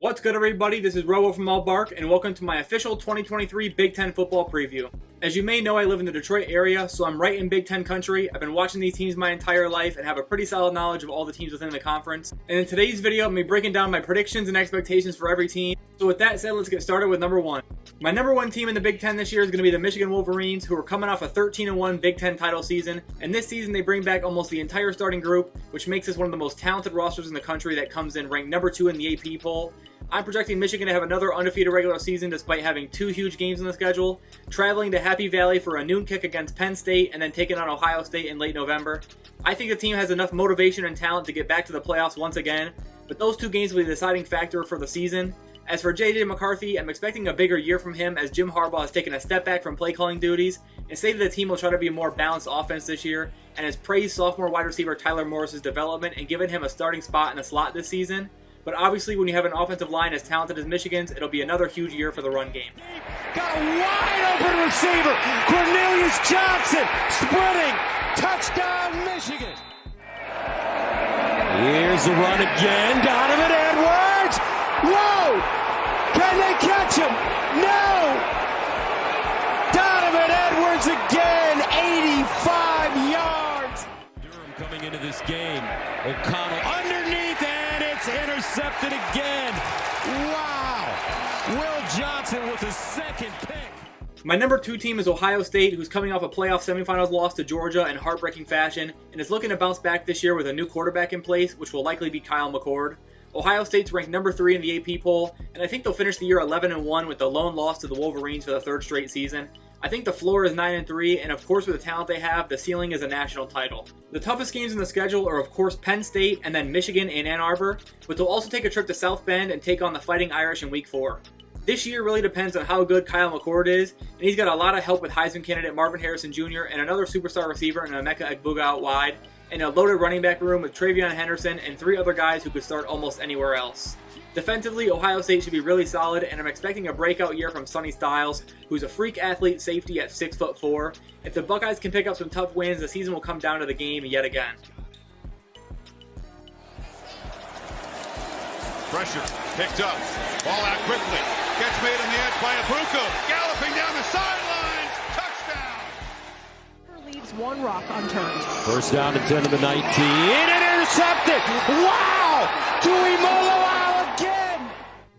What's good, everybody? This is Robo from All Bark, and welcome to my official 2023 Big Ten football preview. As you may know, I live in the Detroit area, so I'm right in Big Ten country. I've been watching these teams my entire life and have a pretty solid knowledge of all the teams within the conference. And in today's video, I'm going to be breaking down my predictions and expectations for every team. So with that said, let's get started with number one. My number one team in the Big Ten this year is going to be the Michigan Wolverines, who are coming off a 13-1 Big Ten title season. And this season, they bring back almost the entire starting group, which makes this one of the most talented rosters in the country that comes in ranked number 2 in the AP poll. I'm projecting Michigan to have another undefeated regular season despite having 2 huge games in the schedule, traveling to Happy Valley for a noon kick against Penn State and then taking on Ohio State in late November. I think the team has enough motivation and talent to get back to the playoffs once again, but those 2 games will be the deciding factor for the season. As for J.J. McCarthy, I'm expecting a bigger year from him as Jim Harbaugh has taken a step back from play calling duties and stated the team will try to be a more balanced offense this year, and has praised sophomore wide receiver Tyler Morris's development and given him a starting spot in the slot this season. But obviously, when you have an offensive line as talented as Michigan's, it'll be another huge year for the run game. Got a wide open receiver. Cornelius Johnson sprinting. Touchdown, Michigan. Here's the run again. Donovan Edwards. Whoa! Can they catch him? No! Donovan Edwards again. 85 yards. Durham coming into this game. O'Connell underneath, and it's intercepted again. Wow! Will Johnson with his second pick. My number 2 team is Ohio State, who's coming off a playoff semifinals loss to Georgia in heartbreaking fashion, and is looking to bounce back this year with a new quarterback in place, which will likely be Kyle McCord. Ohio State's ranked number 3 in the AP poll, and I think they'll finish the year 11-1 with the lone loss to the Wolverines for the 3rd straight season. I think the floor is 9-3, and of course with the talent they have, the ceiling is a national title. The toughest games in the schedule are of course Penn State and then Michigan and Ann Arbor, but they'll also take a trip to South Bend and take on the Fighting Irish in week 4. This year really depends on how good Kyle McCord is, and he's got a lot of help with Heisman candidate Marvin Harrison Jr. and another superstar receiver in Emeka Egbuka out wide, and a loaded running back room with Travion Henderson and 3 other guys who could start almost anywhere else. Defensively, Ohio State should be really solid, and I'm expecting a breakout year from Sonny Styles, who's a freak athlete safety at 6'4". If the Buckeyes can pick up some tough wins, the season will come down to the game yet again. Pressure, picked up, ball out quickly, catch made on the edge by Egbuka, galloping down the sidelines, touchdown! Leaves one rock unturned. First down to 10 to the 19, and intercepted! Wow! Tuimoloau again!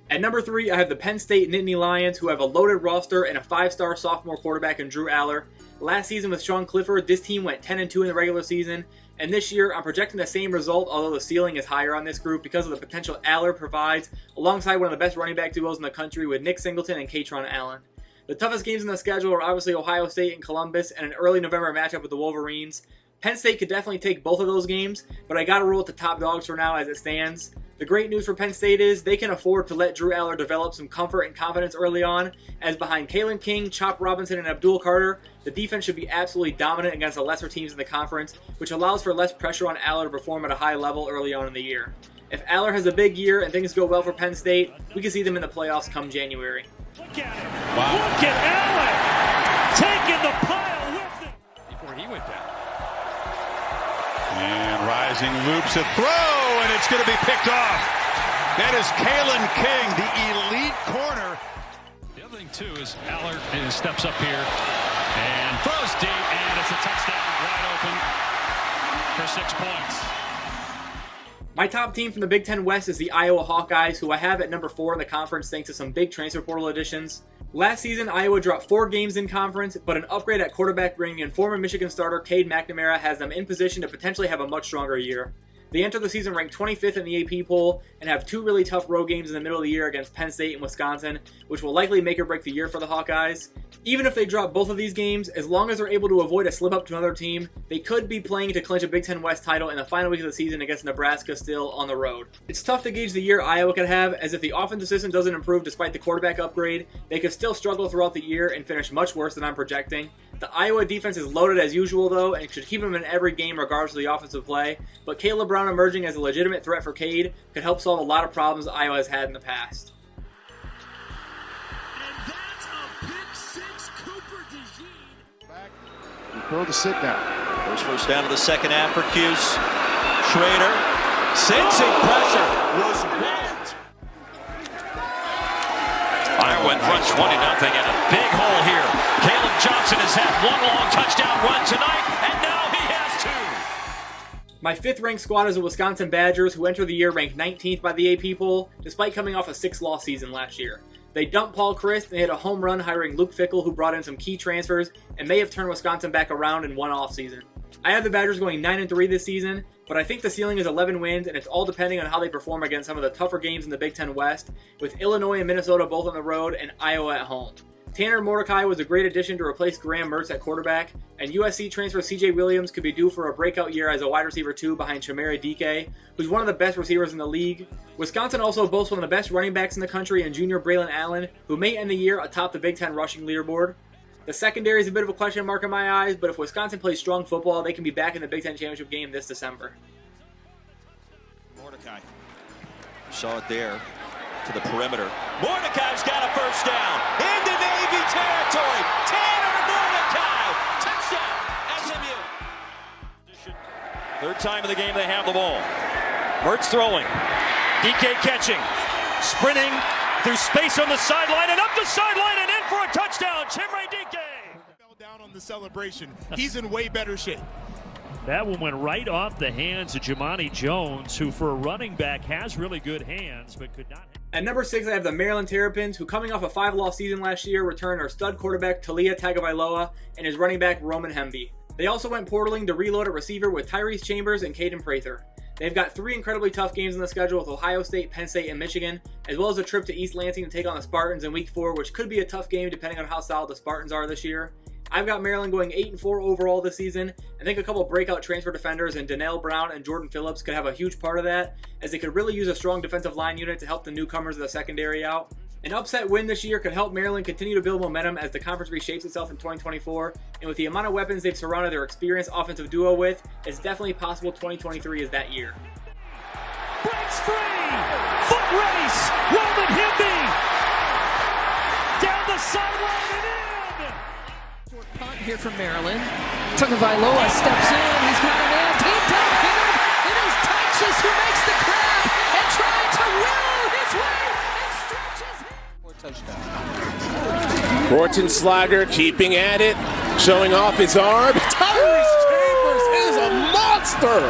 At number 3, I have the Penn State Nittany Lions, who have a loaded roster and a 5-star sophomore quarterback in Drew Aller. Last season with Sean Clifford, this team went 10-2 in the regular season, and this year I'm projecting the same result, although the ceiling is higher on this group because of the potential Aller provides, alongside one of the best running back duos in the country with Nick Singleton and Katron Allen. The toughest games in the schedule are obviously Ohio State and Columbus, and an early November matchup with the Wolverines. Penn State could definitely take both of those games, but I gotta roll with the top dogs for now as it stands. The great news for Penn State is they can afford to let Drew Aller develop some comfort and confidence early on, as behind Kalen King, Chop Robinson, and Abdul Carter, the defense should be absolutely dominant against the lesser teams in the conference, which allows for less pressure on Aller to perform at a high level early on in the year. If Aller has a big year and things go well for Penn State, we can see them in the playoffs come January. Look at him! Wow. Look at Allen taking the pile with it before he went down. And rising loops a throw, and it's going to be picked off. That is Kalen King, the elite corner. The other thing, too, is Aller steps up here and throws deep, and it's a touchdown wide open for 6 points. My top team from the Big Ten West is the Iowa Hawkeyes, who I have at number 4 in the conference thanks to some big transfer portal additions. Last season, Iowa dropped 4 games in conference, but an upgrade at quarterback bringing in former Michigan starter Cade McNamara has them in position to potentially have a much stronger year. They enter the season ranked 25th in the AP poll and have 2 really tough road games in the middle of the year against Penn State and Wisconsin, which will likely make or break the year for the Hawkeyes. Even if they drop both of these games, as long as they're able to avoid a slip up to another team, they could be playing to clinch a Big Ten West title in the final week of the season against Nebraska still on the road. It's tough to gauge the year Iowa could have, as if the offensive system doesn't improve despite the quarterback upgrade, they could still struggle throughout the year and finish much worse than I'm projecting. The Iowa defense is loaded as usual though, and should keep them in every game regardless of the offensive play, but Caleb Brown emerging as a legitimate threat for Cade could help solve a lot of problems Iowa has had in the past. And that's a pick 6, Cooper DeJean. Back, you throw the sit down. First down to the second half for Cuse. Schrader, sensing pressure, was blocked. front 20-0 and a big hole here. Caleb Johnson has had one long touchdown run tonight, and now he has two. My 5th-ranked squad is the Wisconsin Badgers, who enter the year ranked 19th by the AP poll, despite coming off a 6-loss season last year. They dumped Paul Chryst and hit a home run hiring Luke Fickell, who brought in some key transfers and may have turned Wisconsin back around in one offseason. I have the Badgers going 9-3 this season, but I think the ceiling is 11 wins, and it's all depending on how they perform against some of the tougher games in the Big Ten West, with Illinois and Minnesota both on the road and Iowa at home. Tanner Mordecai was a great addition to replace Graham Mertz at quarterback, and USC transfer CJ Williams could be due for a breakout year as a wide receiver 2 behind Chimere Dike, who's one of the best receivers in the league. Wisconsin also boasts one of the best running backs in the country in junior Braylon Allen, who may end the year atop the Big Ten rushing leaderboard. The secondary is a bit of a question mark in my eyes, but if Wisconsin plays strong football, they can be back in the Big Ten championship game this December. Mordecai. Saw it there to the perimeter. Mordecai's got a first down into Navy territory. Tanner Mordecai. Touchdown, SMU. Third time of the game they have the ball. Mertz throwing. DK catching. Sprinting through space on the sideline and up the sideline and in for a touchdown. Chimere Dike. Fell down on the celebration. He's in way better shape. That one went right off the hands of Jamani Jones, who for a running back has really good hands, but could not. At number 6, I have the Maryland Terrapins, who coming off a 5-loss season last year returned our stud quarterback Talia Tagovailoa and his running back Roman Hemby. They also went portaling to reload at receiver with Tyrese Chambers and Caden Prather. They've got 3 incredibly tough games on the schedule with Ohio State, Penn State, and Michigan, as well as a trip to East Lansing to take on the Spartans in Week 4, which could be a tough game depending on how solid the Spartans are this year. I've got Maryland going 8-4 overall this season. I think a couple breakout transfer defenders in Donnell Brown and Jordan Phillips could have a huge part of that, as they could really use a strong defensive line unit to help the newcomers of the secondary out. An upset win this year could help Maryland continue to build momentum as the conference reshapes itself in 2024, and with the amount of weapons they've surrounded their experienced offensive duo with, it's definitely possible 2023 is that year. Breaks free! Foot race! Roman Hemby! Down the sideline and in! Short punt here from Maryland. Tagovailoa steps in. He's got a man. Deep downfield. It is Texas who makes the grab and trying to will his way and stretches him. For touchdown. Horton keeping at it, showing off his arm. Tyrese Chambers is a monster!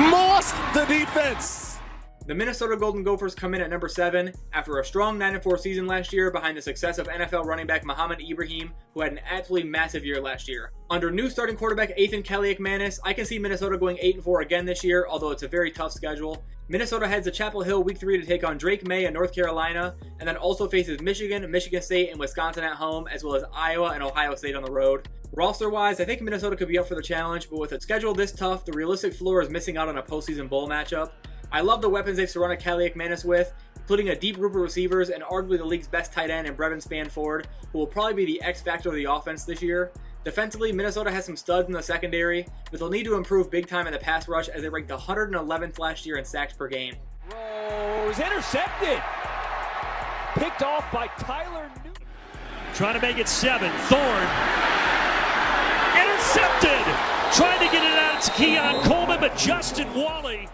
Mossed the defense. The Minnesota Golden Gophers come in at number 7 after a strong 9-4 season last year behind the success of NFL running back Muhammad Ibrahim, who had an absolutely massive year last year. Under new starting quarterback Ethan Kaliakmanis, I can see Minnesota going 8-4 again this year, although it's a very tough schedule. Minnesota heads to Chapel Hill Week 3 to take on Drake May in North Carolina, and then also faces Michigan, Michigan State, and Wisconsin at home, as well as Iowa and Ohio State on the road. Roster-wise, I think Minnesota could be up for the challenge, but with a schedule this tough, the realistic floor is missing out on a postseason bowl matchup. I love the weapons they've surrounded Kaliakmanis with, including a deep group of receivers and arguably the league's best tight end in Brevin Spanford, who will probably be the X factor of the offense this year. Defensively, Minnesota has some studs in the secondary, but they'll need to improve big time in the pass rush as they ranked 111th last year in sacks per game. Rose intercepted. Picked off by Tyler Newton. Trying to make it 7. Thorne. Intercepted. Trying to get it out to Keon Coleman, but Justin Wally.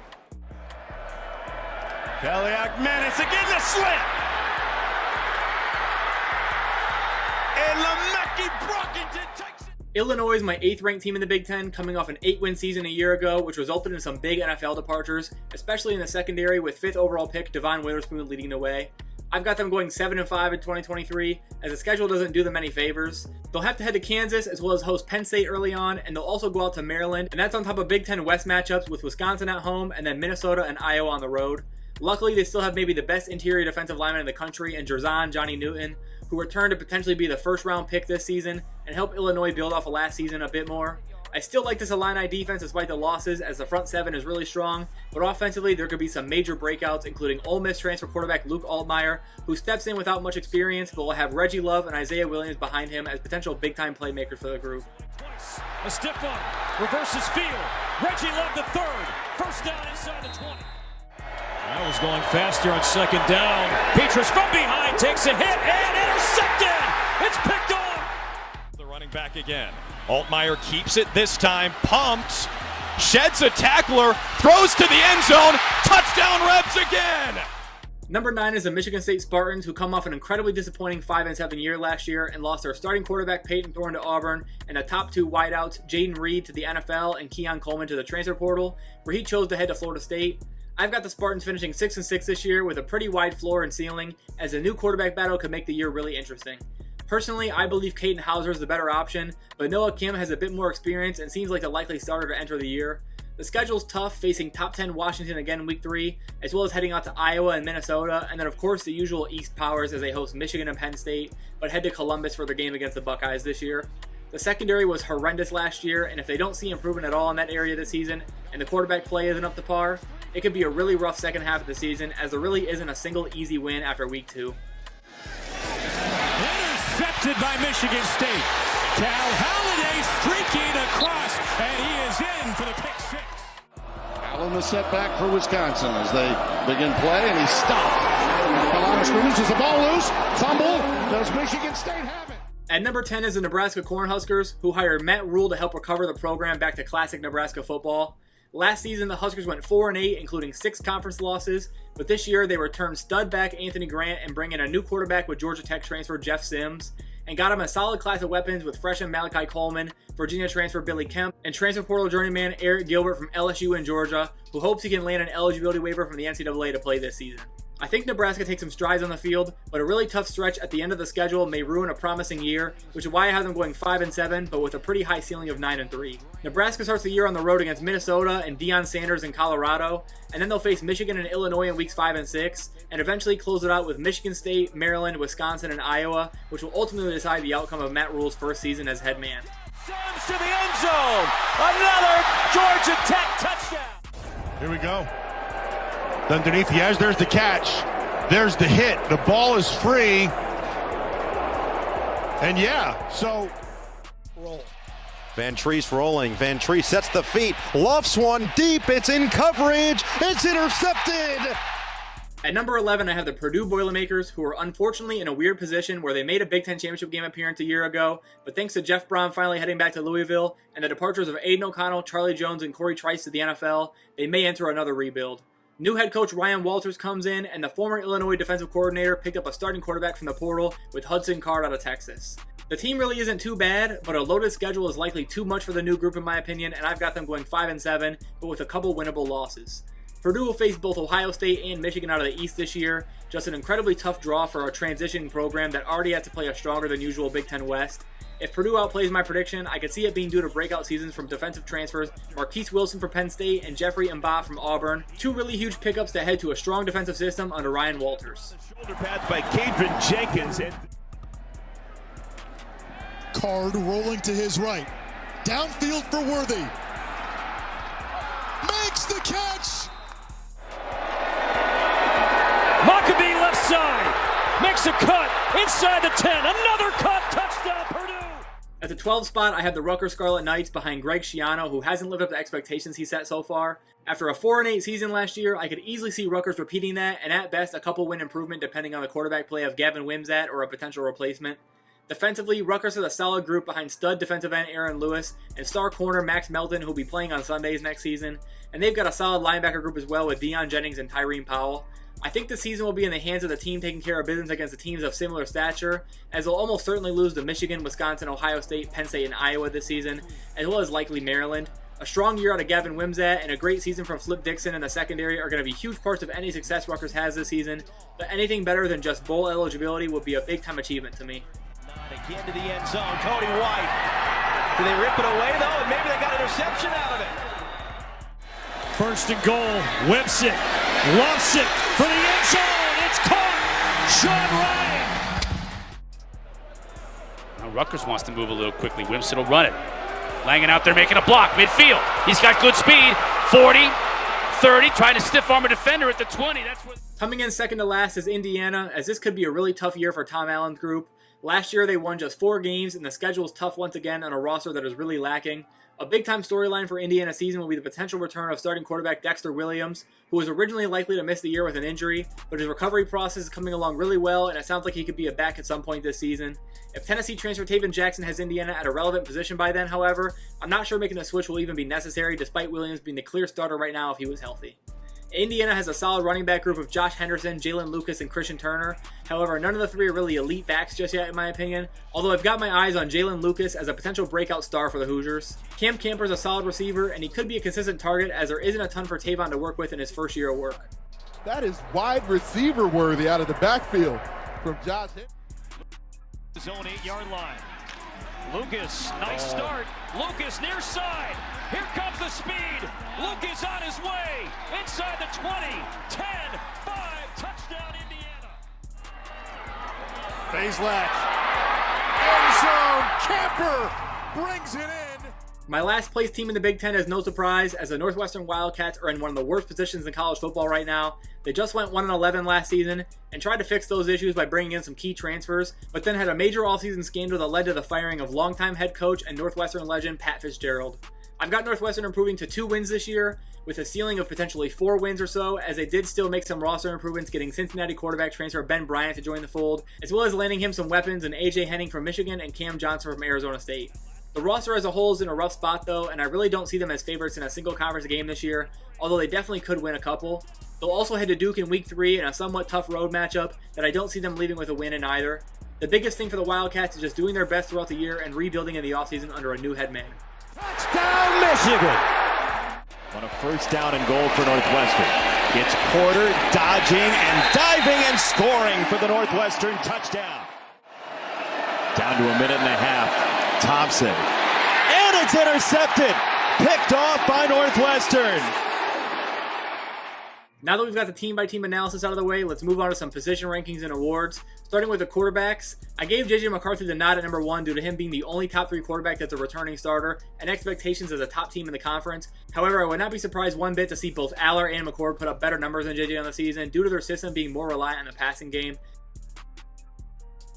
Kaliakmanis again the slip. And Lemecki Brockington takes it. Illinois is my 8th ranked team in the Big Ten, coming off an 8-win season a year ago, which resulted in some big NFL departures, especially in the secondary with 5th overall pick Devon Witherspoon leading the way. I've got them going 7-5 in 2023, as the schedule doesn't do them any favors. They'll have to head to Kansas as well as host Penn State early on, and they'll also go out to Maryland, and that's on top of Big Ten West matchups with Wisconsin at home and then Minnesota and Iowa on the road. Luckily, they still have maybe the best interior defensive lineman in the country in Jerzon Johnny Newton, who returned to potentially be the first-round pick this season and help Illinois build off of last season a bit more. I still like this Illini defense despite the losses, as the front 7 is really strong, but offensively there could be some major breakouts, including Ole Miss transfer quarterback Luke Altmaier, who steps in without much experience, but will have Reggie Love and Isaiah Williams behind him as potential big-time playmakers for the group. Twice. A stiff arm. Reverses field. Reggie Love the 3rd. First down inside the 20. That was going faster on 2nd down. Petrus from behind takes a hit and intercepted. It's picked off. The running back again. Altmaier keeps it this time. Pumps. Sheds a tackler. Throws to the end zone. Touchdown Rebs again. Number 9 is the Michigan State Spartans, who come off an incredibly disappointing 5-7 year last year and lost their starting quarterback Peyton Thorne to Auburn and the top 2 wideouts Jaden Reed to the NFL and Keon Coleman to the transfer portal, where he chose to head to Florida State. I've got the Spartans finishing 6-6 this year with a pretty wide floor and ceiling, as the new quarterback battle could make the year really interesting. Personally, I believe Caden Hauser is the better option, but Noah Kim has a bit more experience and seems like the likely starter to enter the year. The schedule's tough, facing top 10 Washington again in week 3, as well as heading out to Iowa and Minnesota, and then of course the usual East powers as they host Michigan and Penn State, but head to Columbus for their game against the Buckeyes this year. The secondary was horrendous last year, and if they don't see improvement at all in that area this season, and the quarterback play isn't up to par, it could be a really rough second half of the season, as there really isn't a single easy win after week 2. Intercepted by Michigan State. Cal Holiday streaking across, and he is in for the pick 6. Allen the setback for Wisconsin as they begin play, and he's stopped. The line of scrimmage is the ball loose. Fumble. Does Michigan State have it? At number 10 is the Nebraska Cornhuskers, who hired Matt Rule to help recover the program back to classic Nebraska football. Last season, the Huskers went 4-8, including 6 conference losses, but this year they returned stud back Anthony Grant and bring in a new quarterback with Georgia Tech transfer Jeff Sims, and got him a solid class of weapons with freshman Malachi Coleman, Virginia transfer Billy Kemp, and transfer portal journeyman Eric Gilbert from LSU in Georgia, who hopes he can land an eligibility waiver from the NCAA to play this season. I think Nebraska takes some strides on the field, but a really tough stretch at the end of the schedule may ruin a promising year, which is why I have them going 5-7, but with a pretty high ceiling of 9-3. Nebraska starts the year on the road against Minnesota and Deion Sanders in Colorado, and then they'll face Michigan and Illinois in weeks 5 and 6, and eventually close it out with Michigan State, Maryland, Wisconsin, and Iowa, which will ultimately decide the outcome of Matt Rule's first season as head man. Sims to the end zone. Another Georgia Tech touchdown. Here we go. Underneath the edge, there's the catch. There's the hit. The ball is free. And yeah, so roll. Van Treese rolling. Van Treese sets the feet. Lofts one deep. It's in coverage. It's intercepted. At number 11, I have the Purdue Boilermakers, who are unfortunately in a weird position where they made a Big Ten championship game appearance a year ago, but thanks to Jeff Brohm finally heading back to Louisville and the departures of Aiden O'Connell, Charlie Jones, and Corey Trice to the NFL, they may enter another rebuild. New head coach Ryan Walters comes in, and the former Illinois defensive coordinator picked up a starting quarterback from the portal with Hudson Card out of Texas. The team really isn't too bad, but a loaded schedule is likely too much for the new group in my opinion, and I've got them going 5-7, but with a couple winnable losses. Purdue will face both Ohio State and Michigan out of the East this year, just an incredibly tough draw for a transitioning program that already has to play a stronger than usual Big Ten West. If Purdue outplays my prediction, I could see it being due to breakout seasons from defensive transfers Marquise Wilson from Penn State and Jeffrey Mba from Auburn, 2 really huge pickups to head to a strong defensive system under Ryan Walters. Shoulder pads by Kadron Jenkins. Card rolling to his right. Downfield for Worthy. Makes the catch! Maccabee left side. Makes a cut. Inside the 10. Another cut. Touchdown Purdue. At the 12 spot, I have the Rutgers Scarlet Knights behind Greg Schiano, who hasn't lived up to expectations he set so far. After a 4-8 season last year, I could easily see Rutgers repeating that, and at best, a couple win improvement depending on the quarterback play of Gavin Wimsatt or a potential replacement. Defensively, Rutgers has a solid group behind stud defensive end Aaron Lewis and star corner Max Melton, who'll be playing on Sundays next season, and they've got a solid linebacker group as well with Deion Jennings and Tyreen Powell. I think the season will be in the hands of the team taking care of business against the teams of similar stature, as they'll almost certainly lose to Michigan, Wisconsin, Ohio State, Penn State, and Iowa this season, as well as likely Maryland. A strong year out of Gavin Wimsatt and a great season from Flip Dixon in the secondary are going to be huge parts of any success Rutgers has this season, but anything better than just bowl eligibility would be a big-time achievement to me. Again to the end zone, Cody White. Do they rip it away, though? And maybe they got interception out of it. First and goal, Wimsatt lofts it for the end zone. It's caught. Sean Ryan. Now Rutgers wants to move a little quickly. Wimsatt will run it. Langan out there making a block midfield. He's got good speed. 40, 30, trying to stiff arm a defender at the 20. That's what. Coming in second to last is Indiana, as this could be a really tough year for Tom Allen's group. Last year they won just 4 games, and the schedule is tough once again on a roster that is really lacking. A big-time storyline for Indiana season will be the potential return of starting quarterback Dexter Williams, who was originally likely to miss the year with an injury, but his recovery process is coming along really well, and it sounds like he could be back at some point this season. If Tennessee transfer Taven Jackson has Indiana at a relevant position by then, however, I'm not sure making the switch will even be necessary, despite Williams being the clear starter right now if he was healthy. Indiana has a solid running back group of Josh Henderson, Jalen Lucas, and Christian Turner. However, none of the three are really elite backs just yet in my opinion, although I've got my eyes on Jalen Lucas as a potential breakout star for the Hoosiers. Cam Camper's a solid receiver, and he could be a consistent target as there isn't a ton for Tavon to work with in his first year of work. That is wide receiver worthy out of the backfield from Josh Henderson. Zone 8-yard line. Lucas, nice start. Lucas near side. Here comes the speed. Lucas on his way. Inside the 20. 10, 5, touchdown Indiana. Fazelak. End zone. Camper brings it in. My last place team in the Big Ten is no surprise, as the Northwestern Wildcats are in one of the worst positions in college football right now. They just went 1-11 last season and tried to fix those issues by bringing in some key transfers, but then had a major offseason scandal that led to the firing of longtime head coach and Northwestern legend Pat Fitzgerald. I've got Northwestern improving to 2 wins this year, with a ceiling of potentially 4 wins or so, as they did still make some roster improvements, getting Cincinnati quarterback transfer Ben Bryant to join the fold, as well as landing him some weapons in AJ Henning from Michigan and Cam Johnson from Arizona State. The roster as a whole is in a rough spot though, and I really don't see them as favorites in a single conference game this year, although they definitely could win a couple. They'll also head to Duke in week 3 in a somewhat tough road matchup that I don't see them leaving with a win in either. The biggest thing for the Wildcats is just doing their best throughout the year and rebuilding in the offseason under a new head man. Touchdown, Michigan! On a first down and goal for Northwestern. It's Porter dodging and diving and scoring for the Northwestern touchdown. Down to a minute and a half. Thompson. And it's intercepted. Picked off by Northwestern. Now that we've got the team-by-team analysis out of the way, let's move on to some position rankings and awards. Starting with the quarterbacks, I gave J.J. McCarthy the nod at number 1 due to him being the only top 3 quarterback that's a returning starter and expectations as a top team in the conference. However, I would not be surprised one bit to see both Aller and McCord put up better numbers than J.J. on the season due to their system being more reliant on the passing game.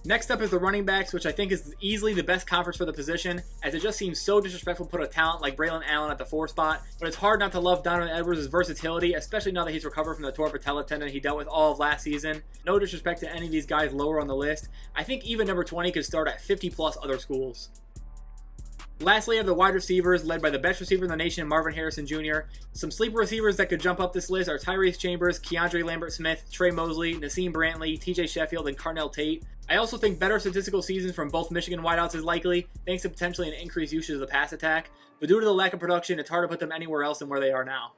Next up is the running backs, which I think is easily the best conference for the position, as it just seems so disrespectful to put a talent like Braylon Allen at the 4 spot, but it's hard not to love Donovan Edwards' versatility, especially now that he's recovered from the torn patella tendon he dealt with all of last season. No disrespect to any of these guys lower on the list. I think even number 20 could start at 50 plus other schools. Lastly, I have the wide receivers, led by the best receiver in the nation, Marvin Harrison Jr. Some sleeper receivers that could jump up this list are Tyrese Chambers, Keandre Lambert-Smith, Trey Mosley, Nassim Brantley, TJ Sheffield, and Carnell Tate. I also think better statistical seasons from both Michigan wideouts is likely, thanks to potentially an increased usage of the pass attack, but due to the lack of production, it's hard to put them anywhere else than where they are now.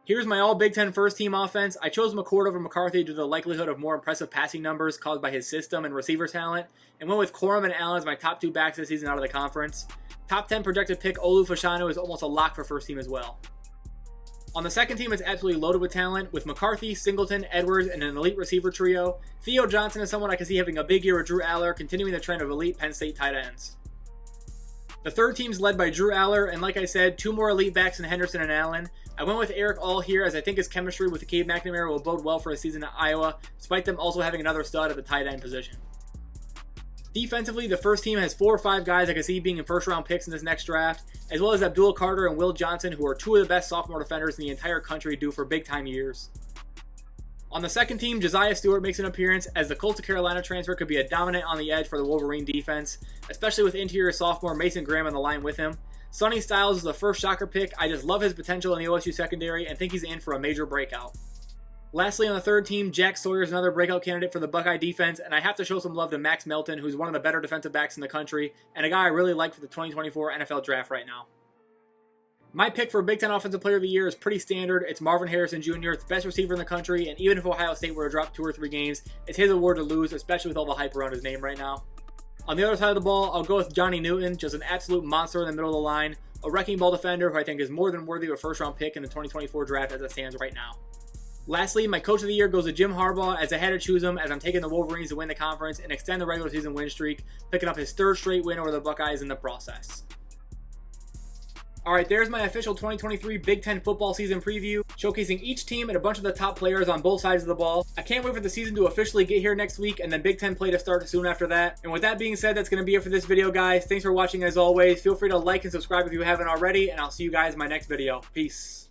Here's my all Big Ten first team offense. I chose McCord over McCarthy due to the likelihood of more impressive passing numbers caused by his system and receiver talent, and went with Corum and Allen as my top 2 backs this season out of the conference. Top 10 projected pick Olu Fashanu is almost a lock for first team as well. On the second team, it's absolutely loaded with talent, with McCarthy, Singleton, Edwards, and an elite receiver trio. Theo Johnson is someone I can see having a big year with Drew Aller, continuing the trend of elite Penn State tight ends. The third team's led by Drew Aller, and like I said, 2 more elite backs in Henderson and Allen. I went with Eric All here, as I think his chemistry with Cade McNamara will bode well for his season at Iowa, despite them also having another stud at the tight end position. Defensively, the first team has 4 or 5 guys I can see being in first-round picks in this next draft, as well as Abdul Carter and Will Johnson, who are 2 of the best sophomore defenders in the entire country due for big-time years. On the second team, Josiah Stewart makes an appearance, as the Colts of Carolina transfer could be a dominant on the edge for the Wolverine defense, especially with interior sophomore Mason Graham on the line with him. Sonny Styles is the first shocker pick. I just love his potential in the OSU secondary and think he's in for a major breakout. Lastly, on the third team, Jack Sawyer is another breakout candidate for the Buckeye defense, and I have to show some love to Max Melton, who's one of the better defensive backs in the country, and a guy I really like for the 2024 NFL Draft right now. My pick for Big Ten Offensive Player of the Year is pretty standard. It's Marvin Harrison Jr., the best receiver in the country, and even if Ohio State were to drop 2 or 3 games, it's his award to lose, especially with all the hype around his name right now. On the other side of the ball, I'll go with Johnny Newton, just an absolute monster in the middle of the line, a wrecking ball defender who I think is more than worthy of a first-round pick in the 2024 draft as it stands right now. Lastly, my coach of the year goes to Jim Harbaugh, as I had to choose him as I'm taking the Wolverines to win the conference and extend the regular season win streak, picking up his 3rd straight win over the Buckeyes in the process. Alright, there's my official 2023 Big Ten football season preview, showcasing each team and a bunch of the top players on both sides of the ball. I can't wait for the season to officially get here next week and then Big Ten play to start soon after that. And with that being said, that's going to be it for this video, guys. Thanks for watching as always. Feel free to like and subscribe if you haven't already, and I'll see you guys in my next video. Peace.